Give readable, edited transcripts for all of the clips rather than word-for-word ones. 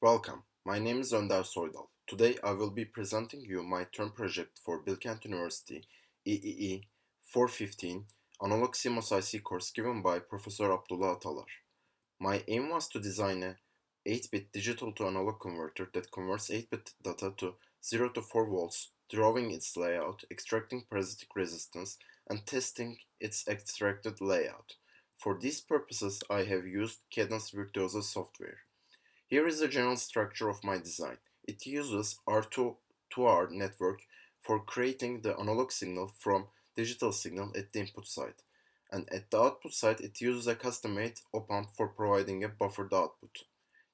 Welcome, my name is Onder Soydal. Today I will be presenting you my term project for Bilkent University EEE415 Analog CMOS IC course given by Professor Abdullah Atalar. My aim was to design a 8-bit digital to analog converter that converts 8-bit data to 0 to 4 volts, drawing its layout, extracting parasitic resistance, and testing its extracted layout. For these purposes I have used Cadence Virtuoso software. Here is the general structure of my design. It uses R2R network for creating the analog signal from digital signal at the input side. And at the output side, it uses a custom-made op-amp for providing a buffered output.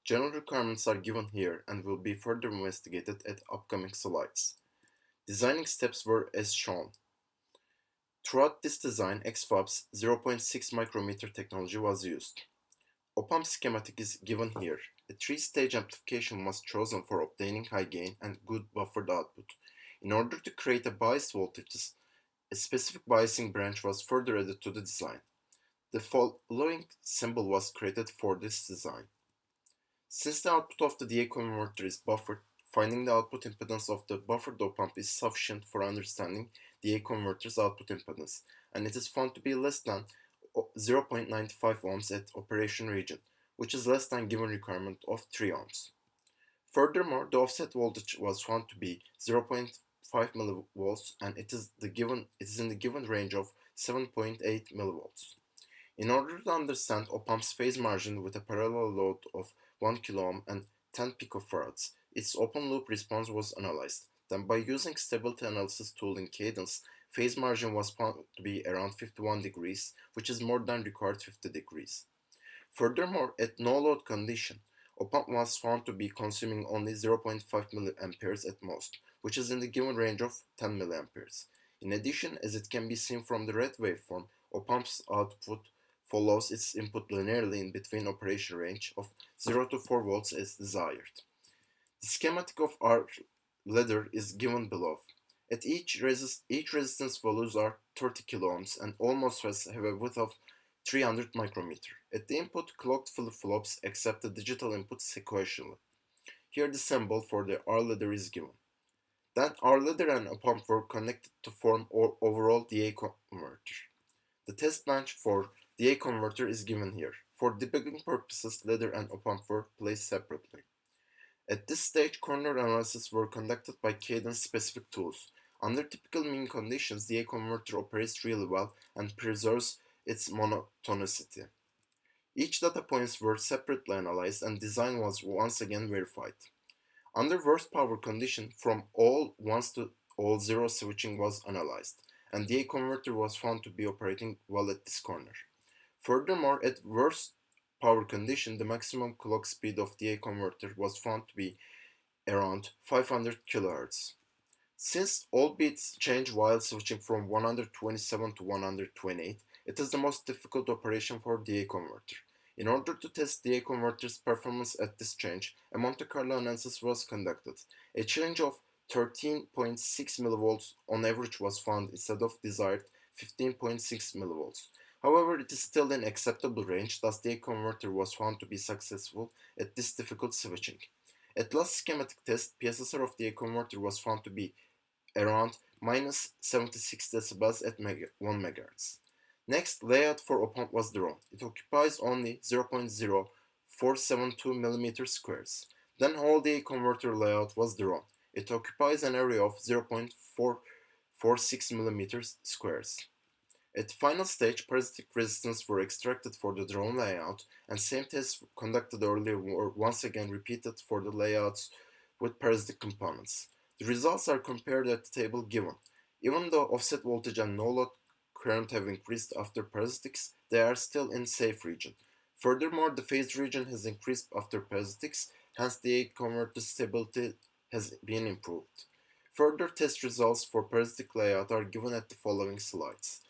General requirements are given here and will be further investigated at upcoming slides. Designing steps were as shown. Throughout this design, XFAB's 0.6 micrometer technology was used. Op-amp schematic is given here. A three-stage amplification was chosen for obtaining high gain and good buffered output. In order to create a biased voltage, a specific biasing branch was further added to the design. The following symbol was created for this design. Since the output of the DA converter is buffered, finding the output impedance of the buffered op-amp is sufficient for understanding DA converter's output impedance, and it is found to be less than 0.95 ohms at operation region, which is less than given requirement of 3 ohms. Furthermore, the offset voltage was found to be 0.5 millivolts and it is in the given range of 7.8 millivolts. In order to understand op-amp's phase margin with a parallel load of 1 kilo ohm and 10 picofarads, its open loop response was analyzed. Then by using stability analysis tool in Cadence, phase margin was found to be around 51 degrees, which is more than required 50 degrees. Furthermore, at no load condition, op-amp was found to be consuming only 0.5 milliamperes at most, which is in the given range of 10 milliamperes. In addition, as it can be seen from the red waveform, op-amp's output follows its input linearly in between operation range of 0 to 4 volts as desired. The schematic of our ladder is given below. At each resistance values are 30 kilo ohms and all MOSFETs have a width of 300 micrometer. At the input, clocked flip-flops accept the digital input sequentially. Here the symbol for the R ladder is given. Then R ladder and op-amp were connected to form overall DA converter. The test bench for DA converter is given here. For debugging purposes, ladder and op-amp were placed separately. At this stage, corner analysis were conducted by Cadence specific tools. Under typical mean conditions, the DA converter operates really well and preserves its monotonicity. Each data points were separately analyzed and design was once again verified. Under worst power condition, from all 1s to all 0 switching was analyzed, and the DA converter was found to be operating well at this corner. Furthermore, at worst power condition, the maximum clock speed of the DA converter was found to be around 500 kHz. Since all bits change while switching from 127 to 128, it is the most difficult operation for DA converter. In order to test DA converter's performance at this change, a Monte Carlo analysis was conducted. A change of 13.6 millivolts on average was found instead of desired 15.6 millivolts. However, it is still in acceptable range, thus DA converter was found to be successful at this difficult switching. At last schematic test, PSSR of DA converter was found to be around minus 76 decibels at 1 MHz. Next, layout for op-amp was drawn. It occupies only 0.0472 mm squares. Then whole DA converter layout was drawn. It occupies an area of 0.446 mm squares. At final stage, parasitic resistance were extracted for the drawn layout, and same tests conducted earlier were once again repeated for the layouts with parasitic components. The results are compared at the table given. Even though offset voltage and no load current have increased after parasitics, they are still in safe region. Furthermore, the phase region has increased after parasitics, hence the DA converter stability has been improved. Further test results for parasitic layout are given at the following slides.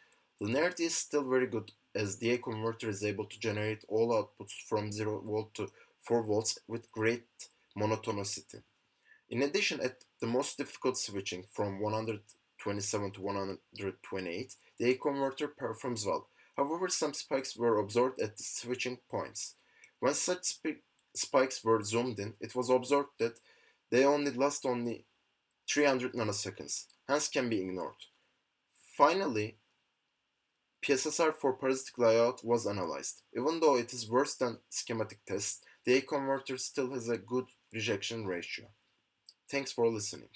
Linearity is still very good as the DA converter is able to generate all outputs from 0 volt to 4 volts with great monotonicity. In addition, at the most difficult switching from 127 to 128, the DA converter performs well. However, some spikes were observed at the switching points. When such spikes were zoomed in, it was observed that they only last only 300 nanoseconds, hence can be ignored. Finally, PSSR for parasitic layout was analyzed. Even though it is worse than schematic tests, the A converter still has a good rejection ratio. Thanks for listening.